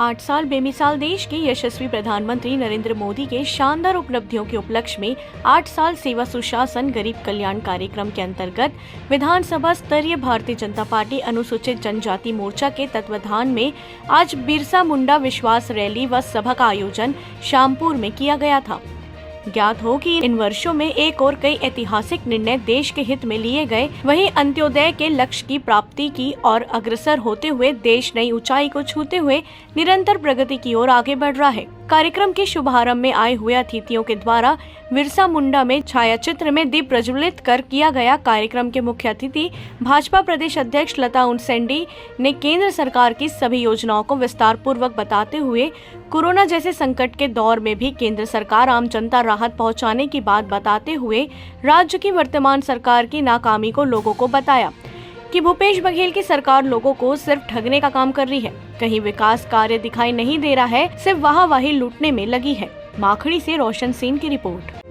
8 साल बेमिसाल देश के यशस्वी प्रधानमंत्री नरेंद्र मोदी के शानदार उपलब्धियों के उपलक्ष्य में 8 साल सेवा सुशासन गरीब कल्याण कार्यक्रम के अंतर्गत विधानसभा स्तरीय भारतीय जनता पार्टी अनुसूचित जनजाति मोर्चा के तत्वाधान में आज बिरसा मुंडा विश्वास रैली व सभा का आयोजन शामपुर में किया गया था। ज्ञात हो कि इन वर्षों में एक और कई ऐतिहासिक निर्णय देश के हित में लिए गए, वहीं अंत्योदय के लक्ष्य की प्राप्ति की और अग्रसर होते हुए देश नई ऊंचाई को छूते हुए निरंतर प्रगति की ओर आगे बढ़ रहा है। कार्यक्रम के शुभारंभ में आए हुए अतिथियों के द्वारा बिरसा मुंडा में छायाचित्र में दीप प्रज्वलित कर किया गया। कार्यक्रम के मुख्य अतिथि भाजपा प्रदेश अध्यक्ष लता उनसेंडी ने केंद्र सरकार की सभी योजनाओं को विस्तार पूर्वक बताते हुए कोरोना जैसे संकट के दौर में भी केंद्र सरकार आम जनता राहत पहुंचाने की बात बताते हुए राज्य की वर्तमान सरकार की नाकामी को लोगों को बताया कि भूपेश बघेल की सरकार लोगों को सिर्फ ठगने का काम कर रही है, कहीं विकास कार्य दिखाई नहीं दे रहा है, सिर्फ वाहवाही लूटने में लगी है। माखड़ी से रोशन सेन की रिपोर्ट।